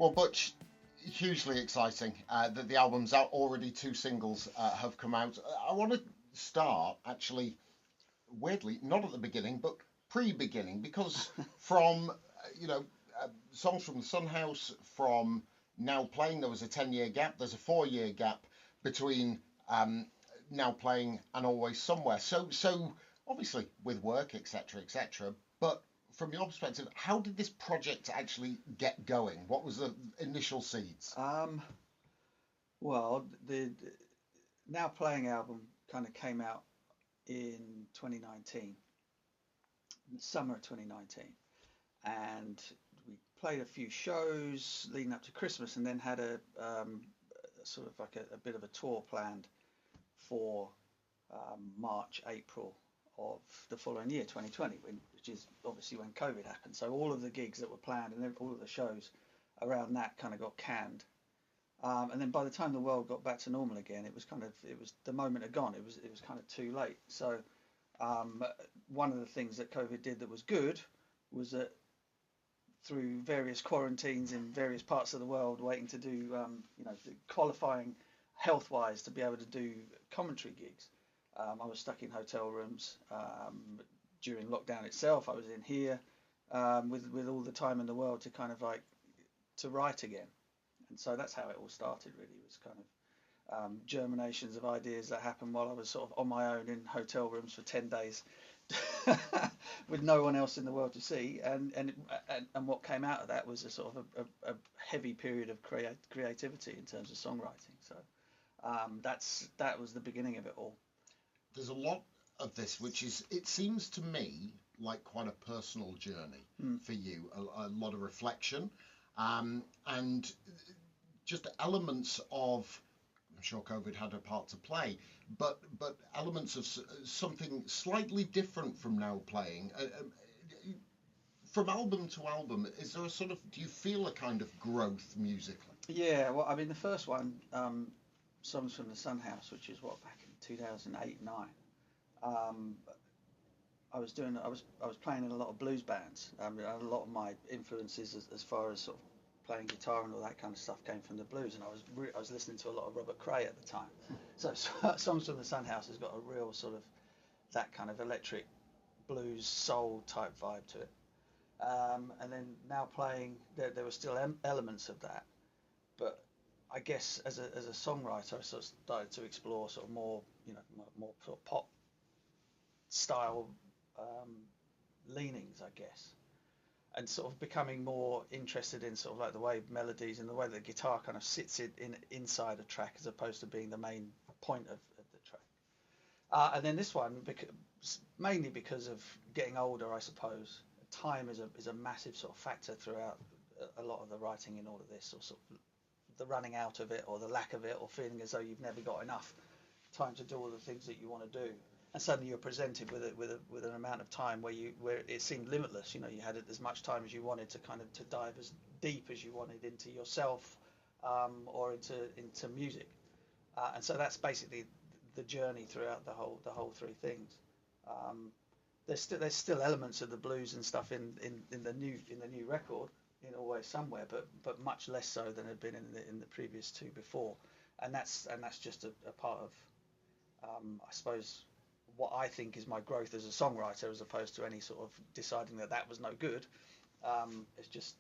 Well, Butch, hugely exciting that the album's out already. Two singles have come out. I want to start actually, weirdly, not at the beginning, but pre-beginning, because from songs from the Sun House, from Now Playing, there was a 10-year gap. There's a 4-year gap between Now Playing and Always Somewhere. So obviously with work, etc., etc. But from your perspective, how did this project actually get going? What was the initial seeds? Well, the Now Playing album kind of came out in 2019, in the summer of 2019, and we played a few shows leading up to Christmas, and then had sort of like a bit of a tour planned for March, April of the following year, 2020, which is obviously when COVID happened. So all of the gigs that were planned and all of the shows around that kind of got canned. And then by the time the world got back to normal again, it was the moment had gone. It was kind of too late. So one of the things that COVID did that was good was that through various quarantines in various parts of the world, waiting to do qualifying health-wise to be able to do commentary gigs. I was stuck in hotel rooms during lockdown itself. I was in here with all the time in the world to kind of like to write again. And so that's how it all started, really. It was kind of germinations of ideas that happened while I was sort of on my own in hotel rooms for 10 days with no one else in the world to see. And what came out of that was a sort of a heavy period of creativity in terms of songwriting. So that was the beginning of it all. There's a lot of this, which is, it seems to me like quite a personal journey for you, a lot of reflection, and just elements of, I'm sure COVID had a part to play, but elements of something slightly different from Now Playing. From album to album, is there a sort of, do you feel a kind of growth musically? Yeah, well, I mean, the first one, Songs from the Sun House, which is what, back in 2008, 9. I was playing in a lot of blues bands. A lot of my influences as far as sort of playing guitar and all that kind of stuff came from the blues, and I was listening to a lot of Robert Cray at the time. So Songs from the Sun House has got a real sort of that kind of electric blues soul type vibe to it. And then Now Playing, there were still elements of that, but I guess as a songwriter, I sort of started to explore sort of more sort of pop style leanings, I guess, and sort of becoming more interested in sort of like the way melodies and the way the guitar kind of sits inside a track as opposed to being the main point of the track. And then this one, mainly because of getting older, I suppose. Time is a massive sort of factor throughout a lot of the writing in all of this, or sort of the running out of it, or the lack of it, or feeling as though you've never got enough time to do all the things that you want to do, and suddenly you're presented with an amount of time where it seemed limitless. You had as much time as you wanted to kind of to dive as deep as you wanted into yourself, or into music, and so that's basically the journey throughout the whole three things. There's still elements of the blues and stuff in the new record, in Always Somewhere, but much less so than had been in the previous two before, and that's just a part of I suppose what I think is my growth as a songwriter, as opposed to any sort of deciding that was no good. It's just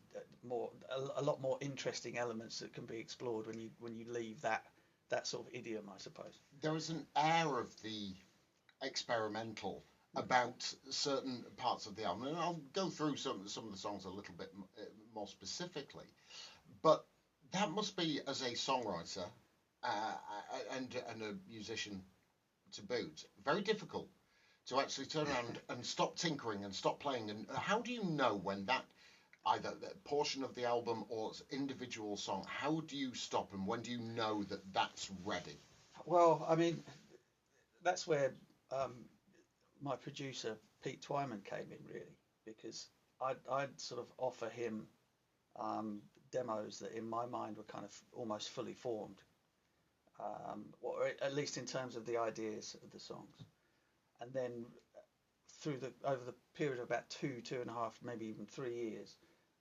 a lot more interesting elements that can be explored when you leave that sort of idiom, I suppose. There is an air of the experimental about certain parts of the album, and I'll go through some of the songs a little bit more specifically. But that must be, as a songwriter and a musician to boot, very difficult to actually turn around and stop tinkering and stop playing. And how do you know when that, either that portion of the album or individual song, how do you stop, and when do you know that that's ready? Well, I mean, that's where my producer Pete Twyman came in, really, because I'd sort of offer him demos that in my mind were kind of almost fully formed, or at least in terms of the ideas of the songs, and then over the period of about 2.5, maybe even 3 years,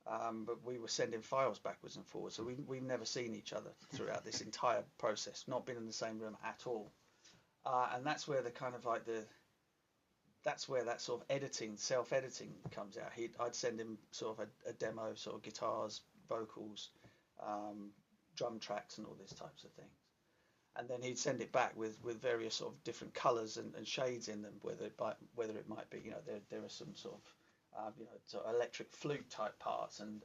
but we were sending files backwards and forwards, so we've never seen each other throughout this entire process, not been in the same room at all. And that's where the kind of like that's where that sort of editing, self-editing comes out. I'd send him sort of a demo, sort of guitars, vocals, drum tracks, and all these types of things. And then he'd send it back with various sort of different colours and shades in them, whether it might be, there are some sort of sort of electric flute type parts and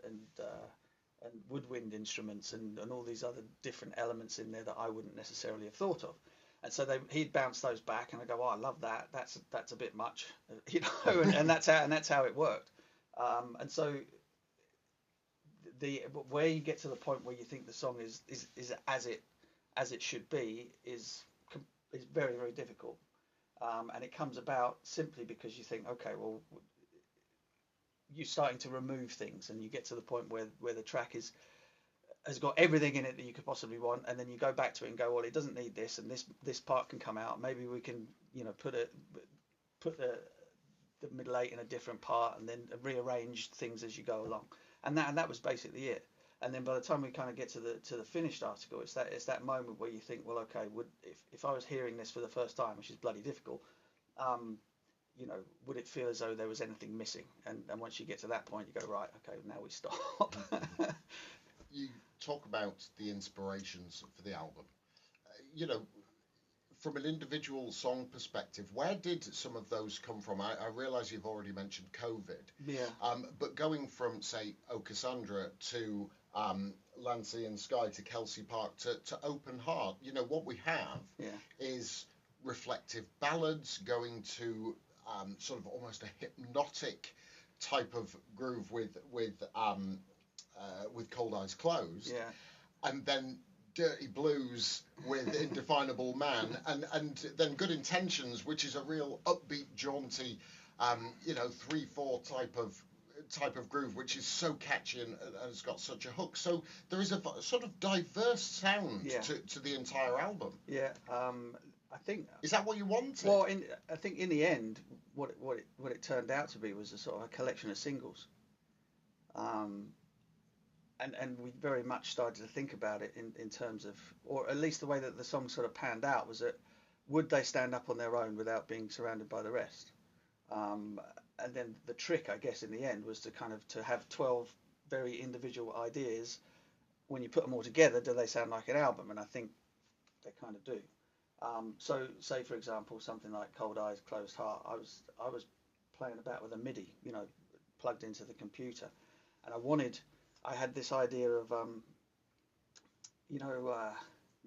woodwind instruments and all these other different elements in there that I wouldn't necessarily have thought of. And so he'd bounce those back, and I go, "Oh, I love that. That's a bit much," and that's how it worked. And so where you get to the point where you think the song is as it should be is very, very difficult, and it comes about simply because you think, okay, well, you're starting to remove things, and you get to the point where the track has got everything in it that you could possibly want, and then you go back to it and go, well, it doesn't need this, and this part can come out. Maybe we can put the middle eight in a different part, and then rearrange things as you go along, and that was basically it. And then by the time we kind of get to the finished article, it's that moment where you think, well, okay, if I was hearing this for the first time, which is bloody difficult, would it feel as though there was anything missing? And once you get to that point, you go, right, okay, now we stop. You talk about the inspirations for the album. From an individual song perspective, where did some of those come from? I realise you've already mentioned COVID. Yeah. But going from, say, O Cassandra to Landsea and Sky to Kelsey Park to Open Heart, what we have is reflective ballads going to sort of almost a hypnotic type of groove with Cold Eyes Closed, and then dirty blues with Indefinable Man, and then Good Intentions, which is a real upbeat, jaunty, 3/4 type of groove, which is so catchy and has got such a hook. So there is a sort of diverse sound to the entire album. Yeah, I think. Is that what you wanted? Well, I think in the end, what it turned out to be was a sort of a collection of singles. And we very much started to think about it in terms of, or at least the way that the song sort of panned out was that would they stand up on their own without being surrounded by the rest? And then the trick, I guess, in the end was to have 12 very individual ideas. When you put them all together, do they sound like an album? And I think they kind of do. So say, for example, something like Cold Eyes, Closed Heart, I was playing about with a MIDI, plugged into the computer, and I had this idea of,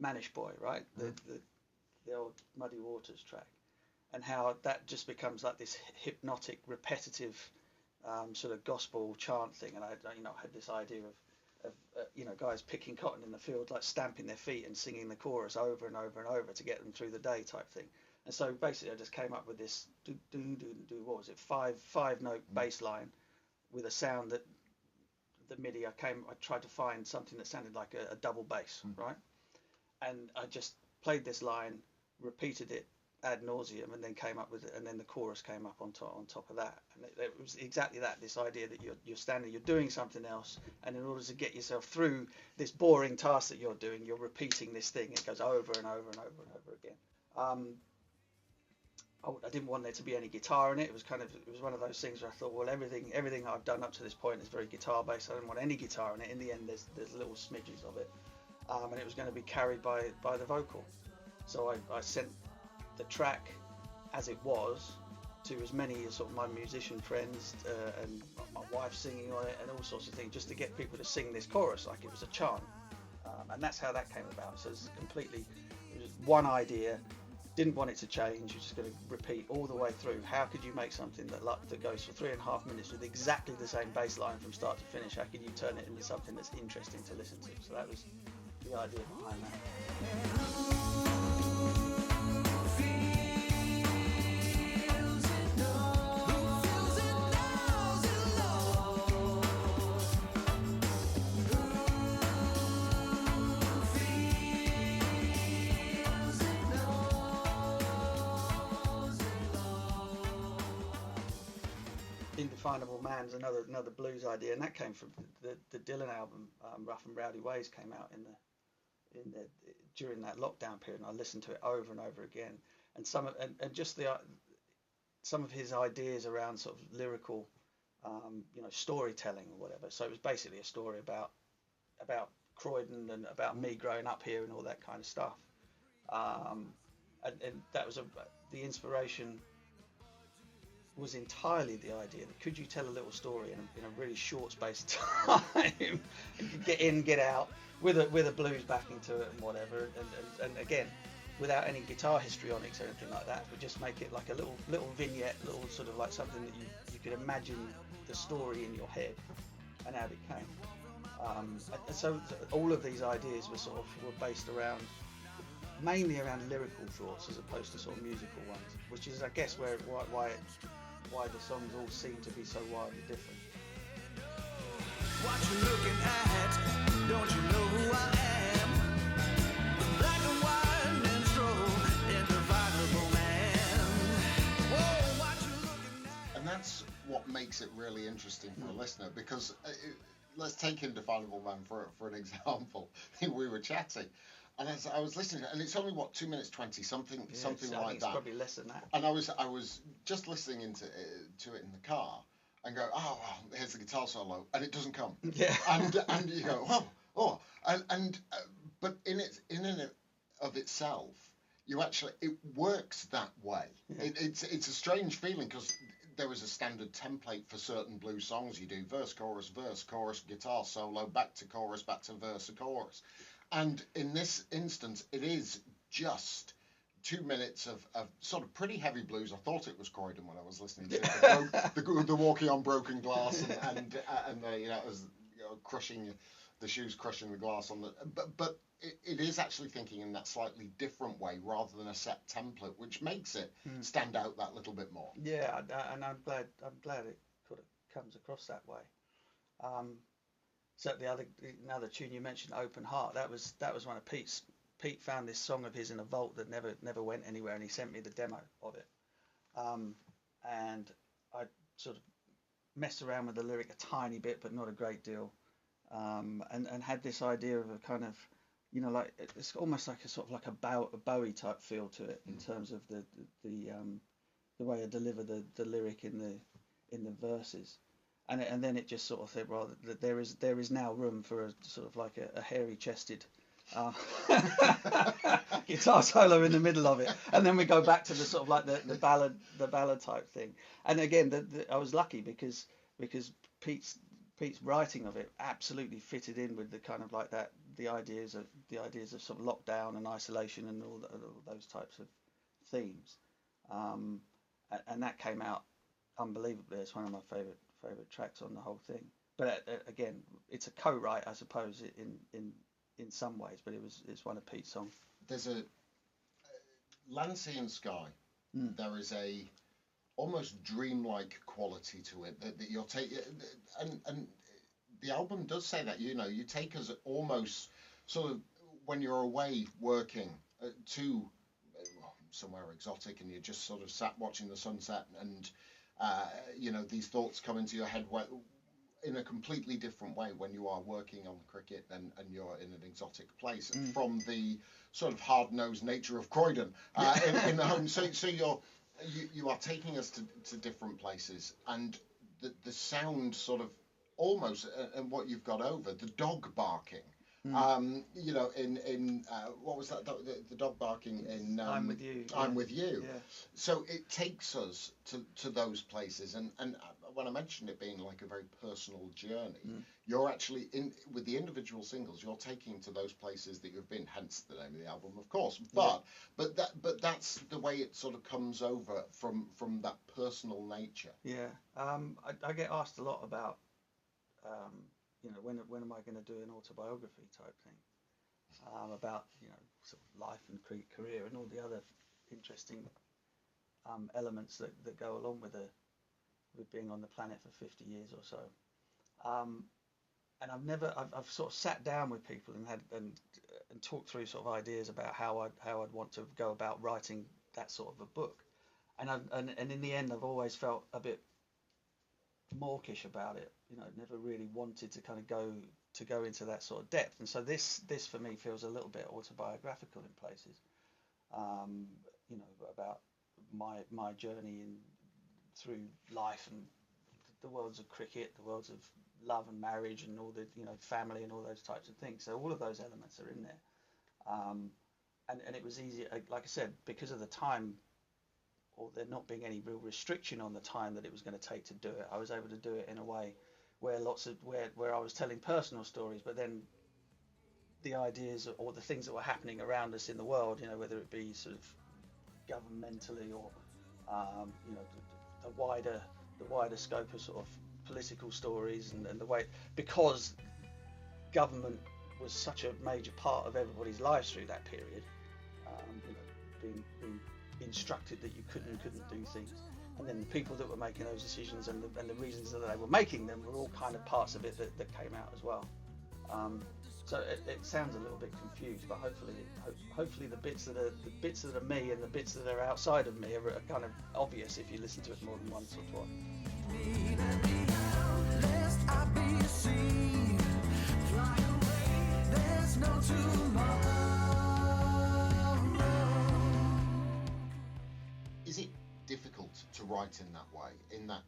Manish Boy, right? The old Muddy Waters track, and how that just becomes like this hypnotic, repetitive sort of gospel chant thing. And I had this idea of guys picking cotton in the field, like stamping their feet and singing the chorus over and over and over to get them through the day type thing. And so basically I just came up with this what was it, five note bass line with a sound that the MIDI, I tried to find something that sounded like a double bass, right? And I just played this line, repeated it ad nauseum, and then came up with it, and then the chorus came up on top of that. And it was exactly that, this idea that you're standing, you're doing something else, and in order to get yourself through this boring task that you're doing, you're repeating this thing. It goes over and over and over and over again. I didn't want there to be any guitar in it. It was one of those things where I thought, well, everything I've done up to this point is very guitar based. I didn't want any guitar in it. In the end, there's little smidges of it, and it was going to be carried by the vocal. So I sent the track as it was to as many as sort of my musician friends and my wife singing on it and all sorts of things, just to get people to sing this chorus like it was a chant, and that's how that came about. So it was one idea. Didn't want it to change. You're just going to repeat all the way through. How could you make something that goes for 3.5 minutes with exactly the same bass line from start to finish? How could you turn it into something that's interesting to listen to? So that was the idea behind that. Indefinable Man's another blues idea, and that came from the Dylan album. Rough and Rowdy Ways came out in the during that lockdown period, and I listened to it over and over again. And just some of his ideas around sort of lyrical, storytelling or whatever. So it was basically a story about Croydon and about me growing up here and all that kind of stuff. And that was the inspiration was entirely the idea that could you tell a little story in a really short space of time, and get in, get out with a blues backing to it and whatever, and again, without any guitar histrionics or anything like that, but just make it like a little vignette, little sort of like something that you could imagine the story in your head and how it came. And so all of these ideas were based mainly around lyrical thoughts as opposed to sort of musical ones, which is I guess why the songs all seem to be so wildly different. What you looking at? Don't you know who I am? Black and white minstrel, indefinable man. Whoa, what you looking at? And that's what makes it really interesting for a listener, because let's take Indefinable Man for an example. We were chatting, and as I was listening, and it's only 2 minutes 20, something I like think that. it's probably less than that. And I was just listening to it in the car, and go, oh, well, here's the guitar solo, and it doesn't come. Yeah. And you go, but in and of itself, it works that way. Yeah. It's a strange feeling, because there is a standard template for certain blues songs. You do verse, chorus, guitar solo, back to verse, chorus. And in this instance, it is just 2 minutes of sort of pretty heavy blues. I thought it was Croydon when I was listening to it. The walking on broken glass and crushing the shoes, crushing the glass on the. But it is actually thinking in that slightly different way rather than a set template, which makes it stand out that little bit more. Yeah, and I'm glad it kind of comes across that way. So another tune you mentioned, Open Heart, that was one of Pete's. Pete found this song of his in a vault that never went anywhere, and he sent me the demo of it. And I sort of messed around with the lyric a tiny bit, but not a great deal. And had this idea of a kind of, like it's almost like a sort of like a Bowie type feel to it in terms of the way I deliver the lyric in the verses. And then it just sort of said, well, that there is now room for a sort of like a hairy-chested guitar solo in the middle of it, and then we go back to the sort of like the ballad type thing. And again, I was lucky because Pete's writing of it absolutely fitted in with the kind of like that the ideas of sort of lockdown and isolation and all those types of themes, and that came out unbelievably. It's one of my favorite tracks on the whole thing. But again, it's a co-write, I suppose, in some ways, but it's one of Pete's songs. There's a Land, Sea and Sky. There is a almost dreamlike quality to it that you'll take, and the album does say that, you take us almost sort of when you're away working to somewhere exotic, and you're just sort of sat watching the sunset, and these thoughts come into your head in a completely different way when you are working on cricket and you're in an exotic place, and from the sort of hard-nosed nature of Croydon in the home. So you are taking us to different places, and the sound sort of almost, and what you've got over, the dog barking. In what was that? The dog barking in I'm With You. I'm With You. Yeah. So it takes us to those places, and when I mentioned it being like a very personal journey, you're actually with the individual singles, you're taking to those places that you've been. Hence the name of the album, of course. But that's the way it sort of comes over from that personal nature. Yeah. I get asked a lot about. When am I going to do an autobiography type thing about sort of life and career and all the other interesting elements that go along with being on the planet for 50 years or so. And I've sort of sat down with people and talked through sort of ideas about how I'd want to go about writing that sort of a book. And in the end, I've always felt a bit mawkish about it. Never really wanted to kind of go into that sort of depth. And so this for me feels a little bit autobiographical in places. Um, about my journey through life and the worlds of cricket, the worlds of love and marriage, and all the family and all those types of things. So all of those elements are in there. Um, and it was easy, like I said, because of the time, or there not being any real restriction on the time that it was going to take to do it. I was able to do it in a way where where I was telling personal stories, but then the ideas or the things that were happening around us in the world, whether it be sort of governmentally or the wider scope of sort of political stories, and the way, because government was such a major part of everybody's lives through that period, being instructed that you couldn't do things, and then the people that were making those decisions and the reasons that they were making them were all kind of parts of it that came out as well. Um, so it sounds a little bit confused, but hopefully the bits that are me and the bits that are outside of me are kind of obvious if you listen to it more than once or twice. Is it difficult to write in that way, in that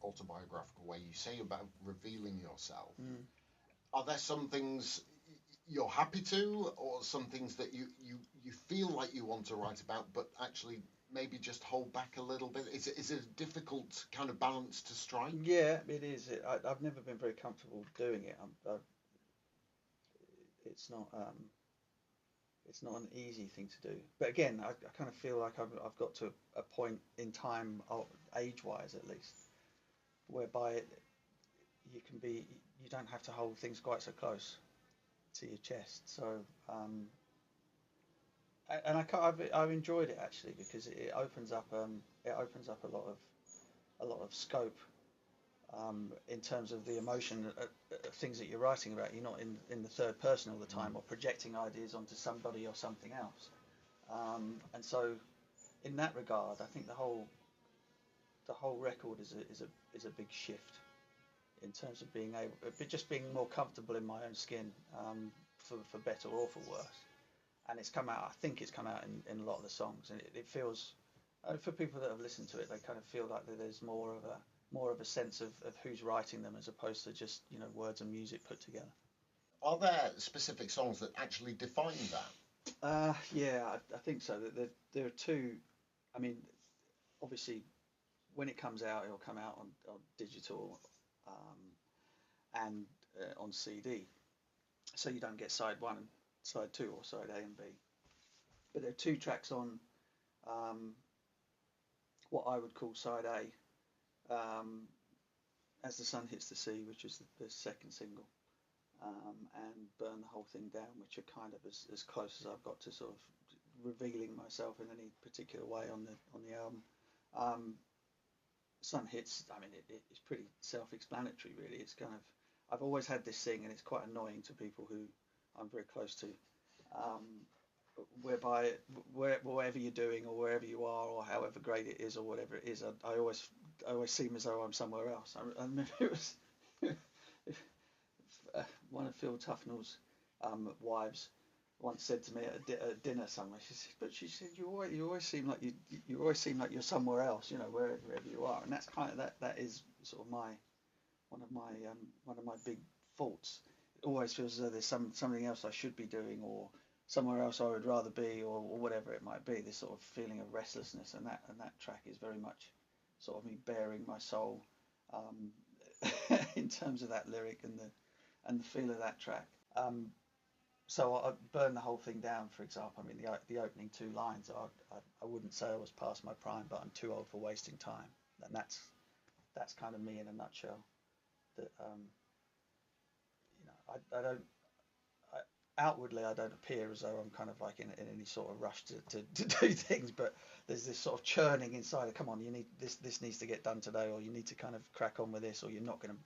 autobiographical way you say about revealing yourself? Mm. Are there some things you're happy to, or some things that you feel like you want to write about, but actually maybe just hold back a little bit? Is it a difficult kind of balance to strike? Yeah, it is. I've never been very comfortable doing it. It's not it's not an easy thing to do. But again, I kind of feel like I've got to a point in time, age-wise at least, whereby you can be you don't have to hold things quite so close to your chest. So and I've enjoyed it actually, because it opens up a lot of scope, in terms of the emotion, things that you're writing about. You're not in the third person all the time, or projecting ideas onto somebody or something else. And so, in that regard, I think the whole record is a big shift in terms of being able, just being more comfortable in my own skin, for better or for worse. And it's come out. I think it's come out in a lot of the songs, and it feels, for people that have listened to it, they kind of feel like that there's more of a sense of who's writing them, as opposed to just words and music put together. Are there specific songs that actually define that? Yeah, I think so. There are two. I mean, obviously, when it comes out, it'll come out on digital, and on CD, so you don't get side one and side two, or side A and B. But there are two tracks on, um, what I would call side A, As the Sun Hits the Sea, which is the second single, and Burn the Whole Thing Down, which are kind of as close as I've got to sort of revealing myself in any particular way on the album. Um, Sun Hits, I mean, it's pretty self-explanatory, really. It's kind of, I've always had this thing, and it's quite annoying to people who I'm very close to, um, whereby wherever you're doing, or wherever you are, or however great it is, or whatever it is, I always seem as though I'm somewhere else. I remember it was one of Phil Tufnell's, wives once said to me at a dinner somewhere. She said, you always seem like you always seem like you're somewhere else, wherever you are. And that's kind of that is sort of one of my big faults. It always feels as though there's something else I should be doing, or somewhere else I would rather be, or whatever it might be. This sort of feeling of restlessness, and that track is very much sort of me bearing my soul, um, in terms of that lyric and the feel of that track. So I Burn the Whole Thing Down, for example. I mean, the opening two lines are, I wouldn't say I was past my prime, but I'm too old for wasting time. And that's kind of me in a nutshell. That, I don't, outwardly I don't appear as though I'm kind of like in any sort of rush to do things, but there's this sort of churning inside of, come on, you need this needs to get done today, or you need to kind of crack on with this, or you're not gonna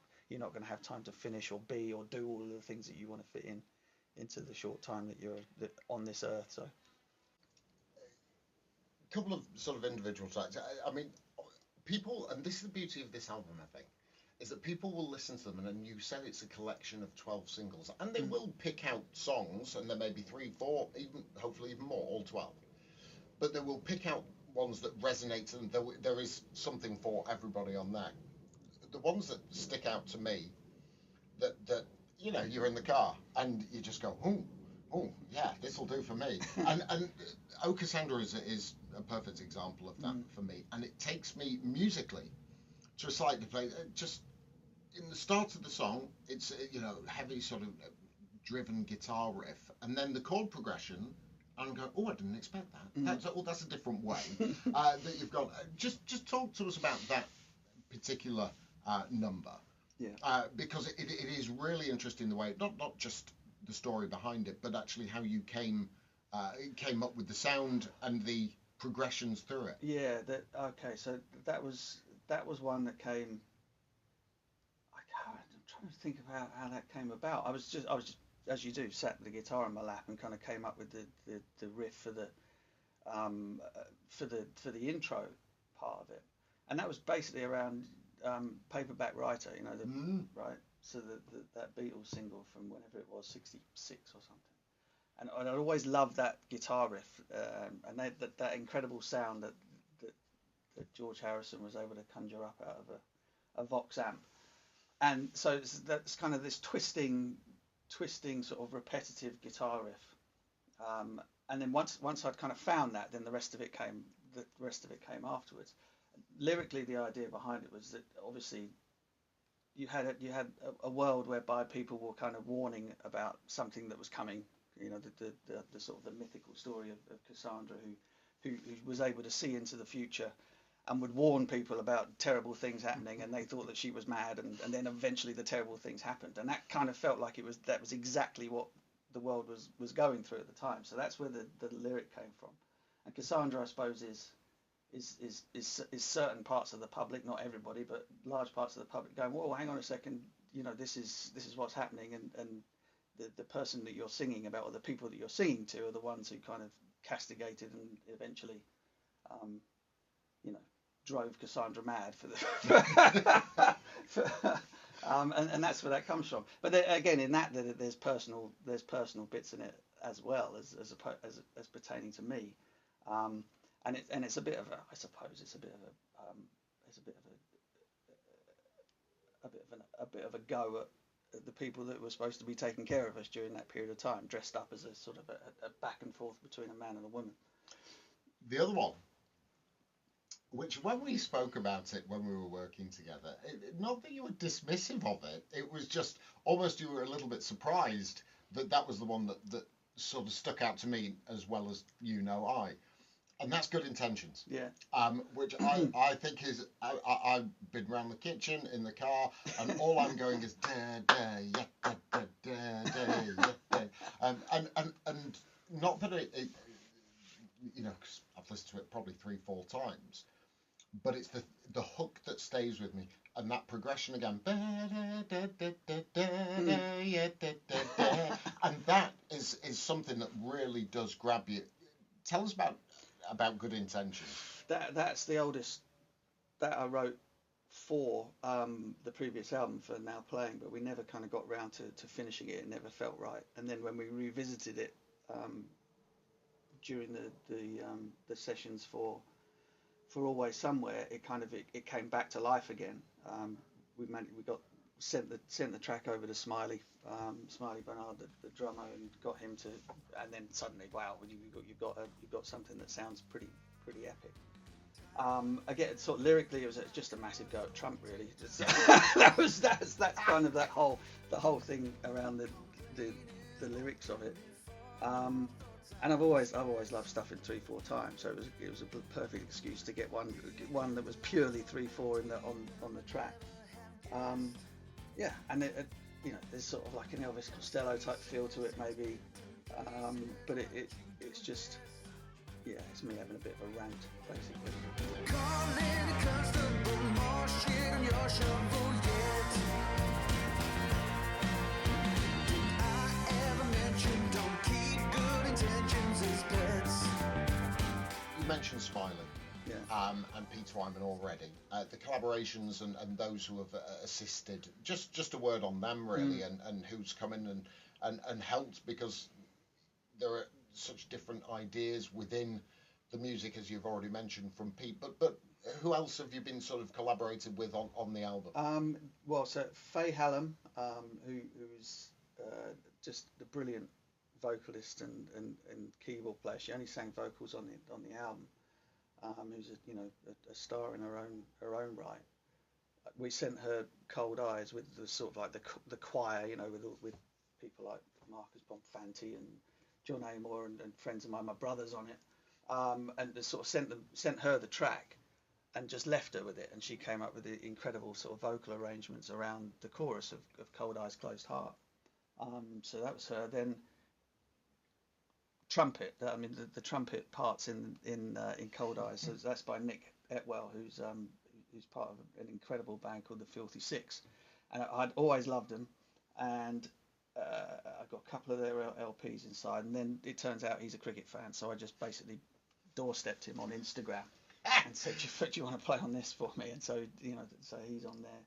have time to finish or be or do all of the things that you want to fit into the short time that you're on this earth. So Couple of sort of individual tracks. I mean, people, and this is the beauty of this album, I think. is that people will listen to them, and then you said it's a collection of 12 singles, and they Mm. will pick out songs, and there may be 3, 4, even hopefully even more, all 12. But they will pick out ones that resonate, and there is something for everybody on there. The ones that stick out to me, that you're in the car and you just go, oh yeah, this will do for me. And O Cassandra is a perfect example of that for me, and it takes me musically to a slightly place. Just in the start of the song, it's heavy sort of driven guitar riff, and then the chord progression. And I'm going, oh, I didn't expect that. That's a different way that you've got. Just talk to us about that particular number. Yeah. Because it is really interesting the way, not just the story behind it, but actually how you came up with the sound and the progressions through it. Yeah. Okay. So that was one that came. I'm trying to think of how that came about. I was just as you do, sat with the guitar in my lap and kind of came up with the riff for the intro part of it, and that was basically around Paperback Writer, right? So that Beatles single from whenever it was, 66 or something, and I always loved that guitar riff, and that incredible sound that George Harrison was able to conjure up out of a Vox amp, and so that's kind of this twisting sort of repetitive guitar riff, and then once I'd kind of found that, then the rest of it came afterwards. Lyrically, the idea behind it was that obviously you had a world whereby people were kind of warning about something that was coming, the sort of the mythical story of Cassandra who was able to see into the future and would warn people about terrible things happening, and they thought that she was mad, and then eventually the terrible things happened, and that kind of felt like that was exactly what the world was going through at the time. So that's where the lyric came from. And Cassandra, I suppose, is certain parts of the public, not everybody, but large parts of the public going, whoa, hang on a second, this is what's happening, and the person that you're singing about, or the people that you're singing to, are the ones who kind of castigated and eventually drove Cassandra mad and that's where that comes from. But again, in that there's personal bits in it as well as pertaining to me, and it's a bit of a go at the people that were supposed to be taking care of us during that period of time, dressed up as a sort of a back and forth between a man and a woman. The other one, which when we spoke about it when we were working together, not that you were dismissive of it, it was just almost you were a little bit surprised that was the one that sort of stuck out to me as well as I. And that's Good Intentions. Yeah. Which I think is, I've been around the kitchen, in the car, and all I'm going is da da yeah da da da da yeah. And not that it 'cause I've listened to it probably 3-4 times, but it's the hook that stays with me, and that progression again, and that is something that really does grab you. Tell us about Good Intentions. That's the oldest that I wrote for the previous album for Now Playing, but we never kind of got round to finishing it. It never felt right, and then when we revisited it during the sessions for Always Somewhere, it came back to life again. We sent the track over to Smiley Bernard, the drummer, and got him to, and then suddenly, wow, you've got something that sounds pretty epic. Again, sort of lyrically, it was just a massive go at Trump, really. That's kind of the whole thing around the lyrics of it. And I've always loved stuff in 3/4 time, so it was a perfect excuse to get one that was purely 3/4 on the track. Yeah, and there's sort of like an Elvis Costello type feel to it, maybe, but it's just, yeah, it's me having a bit of a rant, basically. You mentioned Smiley. and Pete Wyman already. The collaborations and those who have assisted. Just a word on them really, and who's come in and helped, because there are such different ideas within the music, as you've already mentioned, from Pete. But who else have you been sort of collaborated with on the album? Well, so Faye Hallam, who's just a brilliant vocalist and keyboard player. She only sang vocals on the album. Who's a star in her own right. We sent her Cold Eyes with the sort of like the choir, with people like Marcus Bonfanti and John Amor and friends of mine, my brothers on it, and sort of sent her the track and just left her with it, and she came up with the incredible sort of vocal arrangements around the chorus of Cold Eyes Closed Heart. So that was her. Then trumpet. I mean, the trumpet parts in Cold Eyes. So that's by Nick Etwell, who's part of an incredible band called the Filthy Six, and I'd always loved them, and I got a couple of their LPs inside, and then it turns out he's a cricket fan, so I just basically doorstepped him on Instagram and said, "Do you want to play on this for me?" And so so he's on there.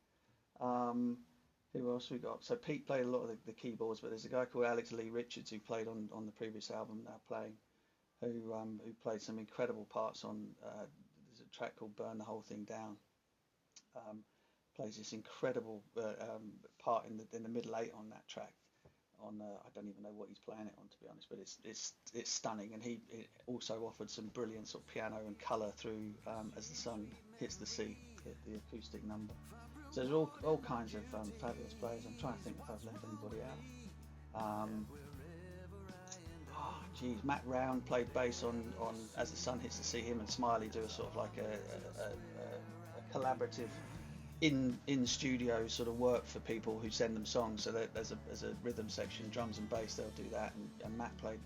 Who else we got? So Pete played a lot of the keyboards, but there's a guy called Alex Lee Richards who played on the previous album now playing, who played some incredible parts on. There's a track called "Burn the Whole Thing Down." Plays this incredible part in the middle eight on that track. I don't even know what he's playing it on, to be honest, but it's stunning. And he also offered some brilliant sort of piano and colour through As the Sun Hits the Sea, the acoustic number. So there's all kinds of fabulous players. I'm trying to think if I've left anybody out. Matt Round played bass on As the Sun Hits the Sea. Him and Smiley do a sort of like a collaborative in studio sort of work for people who send them songs. So there's a rhythm section, drums and bass. They'll do that. And Matt played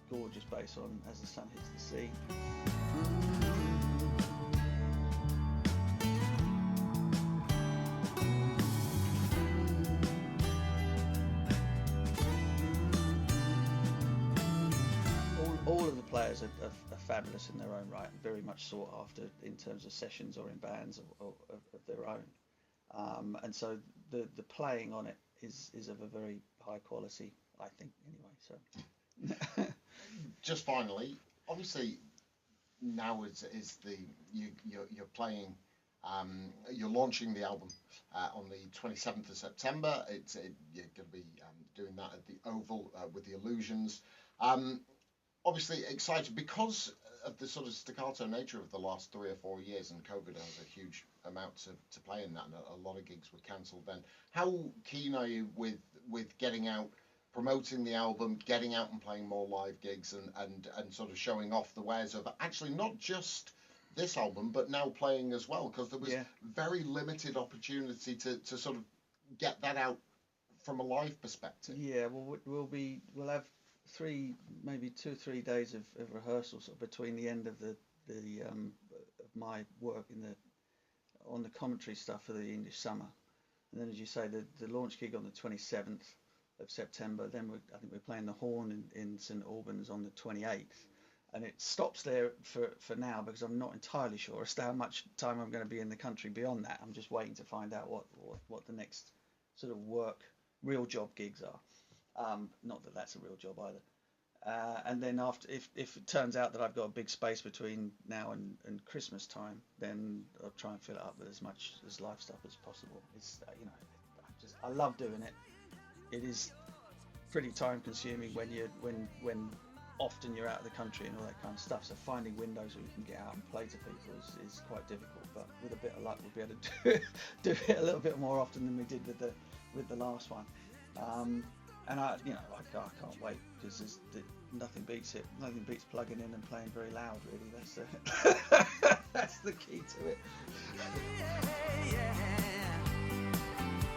gorgeous bass on As the Sun Hits the Sea. All of the players are fabulous in their own right, and very much sought after in terms of sessions or in bands of their own. And so the playing on it is of a very high quality, I think, anyway. So just finally, obviously now you're playing, you're launching the album on the 27th of September. You're going to be doing that at the Oval with the Illusions. Obviously excited because of the sort of staccato nature of the last 3 or 4 years, and COVID has a huge amount to play in that, and a lot of gigs were cancelled then. How keen are you with getting out, promoting the album, getting out and playing more live gigs, and sort of showing off the wares of actually not just this album, but now playing as well, because there was very limited opportunity to sort of get that out from a live perspective? Yeah, well, we'll have maybe 2 or 3 days of rehearsal sort of between the end of of my work on the commentary stuff for the English summer, and then, as you say, the launch gig on the 27th of September. Then I think we're playing the Horn in St Albans on the 28th, and it stops there for now, because I'm not entirely sure as to how much time I'm going to be in the country beyond that. I'm just waiting to find out what the next sort of real job gigs are. Not that that's a real job either. And then after, if it turns out that I've got a big space between now and Christmas time, then I'll try and fill it up with as much as live stuff as possible. It's I love doing it. It is pretty time consuming when often you're out of the country and all that kind of stuff. So finding windows where you can get out and play to people is quite difficult. But with a bit of luck, we'll be able to do it a little bit more often than we did with the last one. And I can't wait, because nothing beats it. Nothing beats plugging in and playing very loud, really. That's the key to it.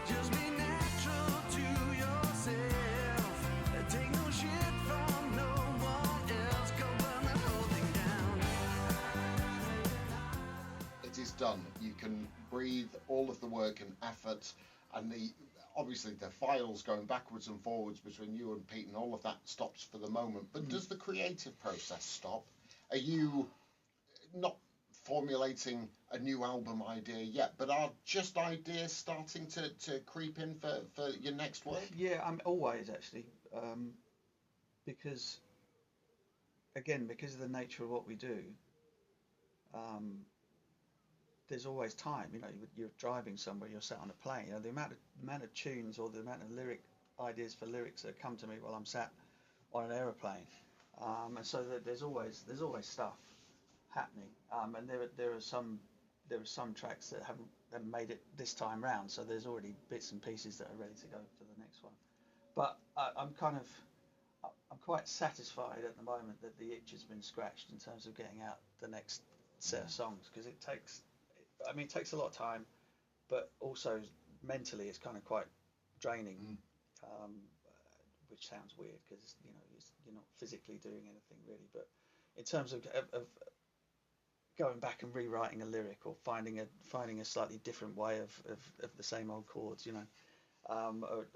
Just be natural to yourself. Take no shit from no one else. Go burn the whole thing down. It is done. You can breathe all of the work and effort, and obviously the files going backwards and forwards between you and Pete and all of that stops for the moment. But does the creative process stop? Are you not formulating a new album idea yet, but are just ideas starting to creep in for your next work? Yeah, I'm always actually, because again, because of the nature of what we do, um, there's always time. You know, you're driving somewhere, you're sat on a plane. You know, the amount of tunes or the amount of lyric ideas for lyrics that come to me while I'm sat on an aeroplane, and so that there's always stuff happening. And there are some tracks that haven't made it this time round, so there's already bits and pieces that are ready to go for the next one. But I'm quite satisfied at the moment that the itch has been scratched in terms of getting out the next set of songs, because it takes a lot of time, but also mentally it's kind of quite draining, Mm. um, which sounds weird because you're not physically doing anything really, but in terms of going back and rewriting a lyric or finding a slightly different way of the same old chords, or,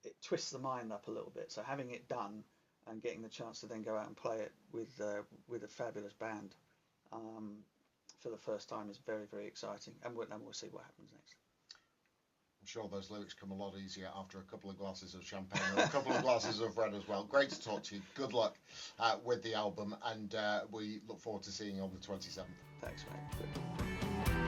it twists the mind up a little bit. So having it done and getting the chance to then go out and play it with a fabulous band, um, for the first time is very, very exciting, and we'll see what happens next. I'm sure those lyrics come a lot easier after a couple of glasses of champagne or a couple of glasses of red as well. Great to talk to you. Good luck with the album, and we look forward to seeing you on the 27th. Thanks, mate. Good.